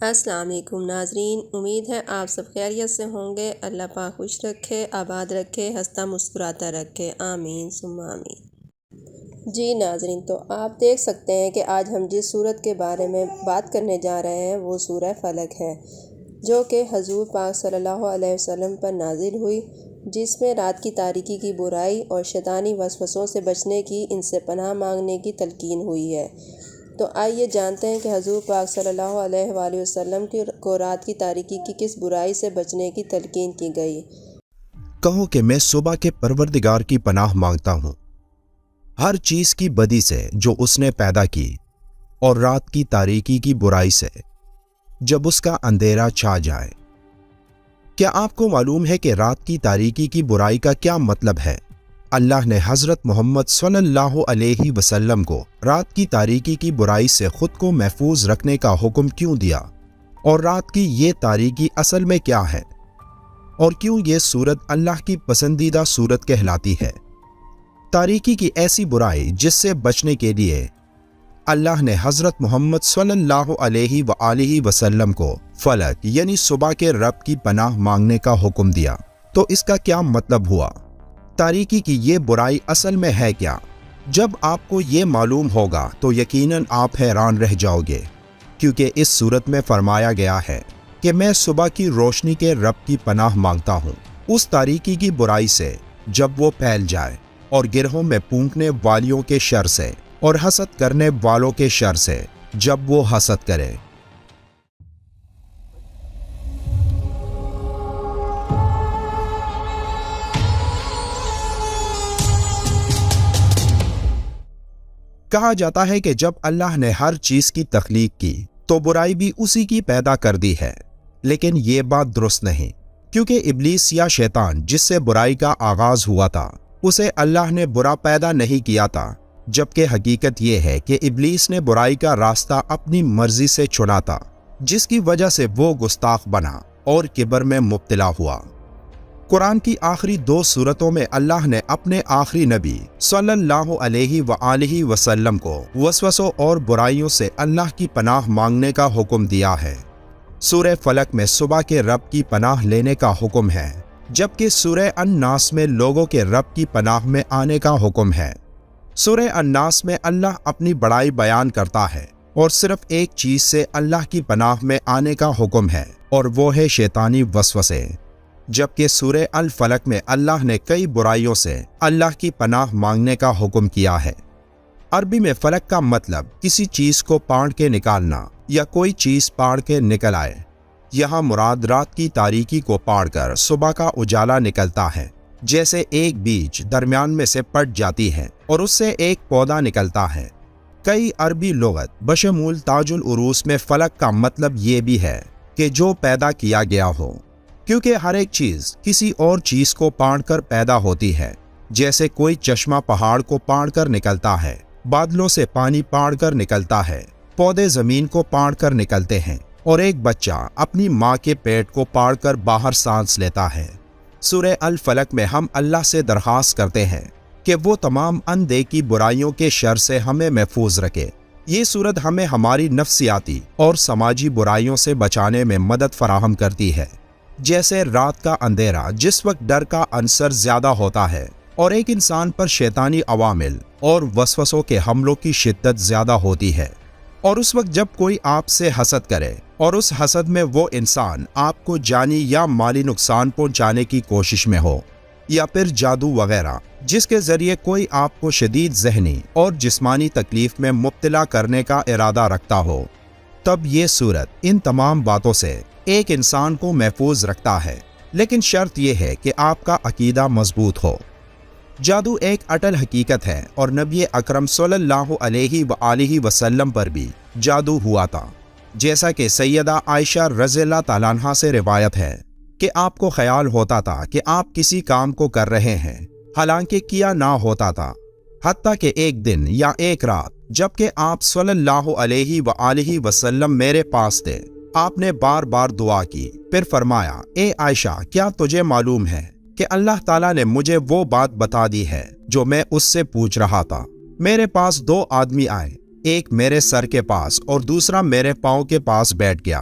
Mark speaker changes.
Speaker 1: السلام علیکم ناظرین، امید ہے آپ سب خیریت سے ہوں گے۔ اللہ پاک خوش رکھے، آباد رکھے، ہنستا مسکراتا رکھے، آمین ثم آمین۔ جی ناظرین، تو آپ دیکھ سکتے ہیں کہ آج ہم جس سورت کے بارے میں بات کرنے جا رہے ہیں وہ سورہ فلق ہے، جو کہ حضور پاک صلی اللہ علیہ وسلم پر نازل ہوئی، جس میں رات کی تاریکی کی برائی اور شیطانی وسوسوں سے بچنے کی، ان سے پناہ مانگنے کی تلقین ہوئی ہے۔ تو آئیے جانتے ہیں کہ حضور پاک صلی اللہ علیہ وآلہ وسلم کو رات کی تاریکی کی کس برائی سے بچنے کی تلقین کی گئی۔
Speaker 2: کہو کہ میں صبح کے پروردگار کی پناہ مانگتا ہوں ہر چیز کی بدی سے جو اس نے پیدا کی، اور رات کی تاریکی کی برائی سے جب اس کا اندھیرا چھا جائے۔ کیا آپ کو معلوم ہے کہ رات کی تاریکی کی برائی کا کیا مطلب ہے؟ اللہ نے حضرت محمد صلی اللہ علیہ وسلم کو رات کی تاریکی کی برائی سے خود کو محفوظ رکھنے کا حکم کیوں دیا؟ اور رات کی یہ تاریکی اصل میں کیا ہے؟ اور کیوں یہ سورت اللہ کی پسندیدہ سورت کہلاتی ہے؟ تاریکی کی ایسی برائی جس سے بچنے کے لیے اللہ نے حضرت محمد صلی اللہ علیہ وآلہ وسلم کو فلق یعنی صبح کے رب کی پناہ مانگنے کا حکم دیا۔ تو اس کا کیا مطلب ہوا؟ تاریکی کی یہ برائی اصل میں ہے کیا؟ جب آپ کو یہ معلوم ہوگا تو یقیناً آپ حیران رہ جاؤ گے، کیونکہ اس صورت میں فرمایا گیا ہے کہ میں صبح کی روشنی کے رب کی پناہ مانگتا ہوں اس تاریکی کی برائی سے جب وہ پھیل جائے، اور گرہوں میں پونکنے والیوں کے شر سے، اور حسد کرنے والوں کے شر سے جب وہ حسد کرے۔ کہا جاتا ہے کہ جب اللہ نے ہر چیز کی تخلیق کی تو برائی بھی اسی کی پیدا کر دی ہے، لیکن یہ بات درست نہیں، کیونکہ ابلیس یا شیطان جس سے برائی کا آغاز ہوا تھا اسے اللہ نے برا پیدا نہیں کیا تھا، جبکہ حقیقت یہ ہے کہ ابلیس نے برائی کا راستہ اپنی مرضی سے چنا تھا، جس کی وجہ سے وہ گستاخ بنا اور کبر میں مبتلا ہوا۔ قرآن کی آخری 2 سورتوں میں اللہ نے اپنے آخری نبی صلی اللہ علیہ وآلہ وسلم کو وسوسوں اور برائیوں سے اللہ کی پناہ مانگنے کا حکم دیا ہے۔ سورہ فلق میں صبح کے رب کی پناہ لینے کا حکم ہے، جبکہ سورہ الناس میں لوگوں کے رب کی پناہ میں آنے کا حکم ہے۔ سورہ الناس میں اللہ اپنی بڑائی بیان کرتا ہے اور صرف ایک چیز سے اللہ کی پناہ میں آنے کا حکم ہے، اور وہ ہے شیطانی وسوسے، جبکہ سورہ الفلق میں اللہ نے کئی برائیوں سے اللہ کی پناہ مانگنے کا حکم کیا ہے۔ عربی میں فلق کا مطلب کسی چیز کو پاڑ کے نکالنا یا کوئی چیز پاڑ کے نکل آئے۔ یہاں مراد رات کی تاریکی کو پاڑ کر صبح کا اجالا نکلتا ہے، جیسے ایک بیج درمیان میں سے پٹ جاتی ہے اور اس سے ایک پودا نکلتا ہے۔ کئی عربی لغت بشمول تاج العروس میں فلق کا مطلب یہ بھی ہے کہ جو پیدا کیا گیا ہو، کیونکہ ہر ایک چیز کسی اور چیز کو پاڑ کر پیدا ہوتی ہے، جیسے کوئی چشمہ پہاڑ کو پاڑ کر نکلتا ہے، بادلوں سے پانی پاڑ کر نکلتا ہے، پودے زمین کو پاڑ کر نکلتے ہیں، اور ایک بچہ اپنی ماں کے پیٹ کو پاڑ کر باہر سانس لیتا ہے۔ سورہ الفلق میں ہم اللہ سے درخواست کرتے ہیں کہ وہ تمام اندیکی برائیوں کے شر سے ہمیں محفوظ رکھے۔ یہ سورت ہمیں ہماری نفسیاتی اور سماجی برائیوں سے بچانے میں مدد فراہم کرتی ہے، جیسے رات کا اندھیرا جس وقت ڈر کا عنصر زیادہ ہوتا ہے اور ایک انسان پر شیطانی عوامل اور وسوسوں کے حملوں کی شدت زیادہ ہوتی ہے، اور اس وقت جب کوئی آپ سے حسد کرے اور اس حسد میں وہ انسان آپ کو جانی یا مالی نقصان پہنچانے کی کوشش میں ہو، یا پھر جادو وغیرہ جس کے ذریعے کوئی آپ کو شدید ذہنی اور جسمانی تکلیف میں مبتلا کرنے کا ارادہ رکھتا ہو، تب یہ سورت ان تمام باتوں سے ایک انسان کو محفوظ رکھتا ہے، لیکن شرط یہ ہے کہ آپ کا عقیدہ مضبوط ہو۔ جادو ایک اٹل حقیقت ہے، اور نبی اکرم صلی اللہ علیہ وآلہ وسلم پر بھی جادو ہوا تھا، جیسا کہ سیدہ عائشہ رضی اللہ تعالیٰ عنہا سے روایت ہے کہ آپ کو خیال ہوتا تھا کہ آپ کسی کام کو کر رہے ہیں، حالانکہ کیا نہ ہوتا تھا، حتیٰ کہ ایک دن یا ایک رات جبکہ آپ صلی اللہ علیہ وآلہ وسلم میرے پاس تھے، آپ نے بار بار دعا کی، پھر فرمایا، اے عائشہ، کیا تجھے معلوم ہے کہ اللہ تعالیٰ نے مجھے وہ بات بتا دی ہے جو میں اس سے پوچھ رہا تھا؟ میرے پاس 2 آدمی آئے، ایک میرے سر کے پاس اور دوسرا میرے پاؤں کے پاس بیٹھ گیا۔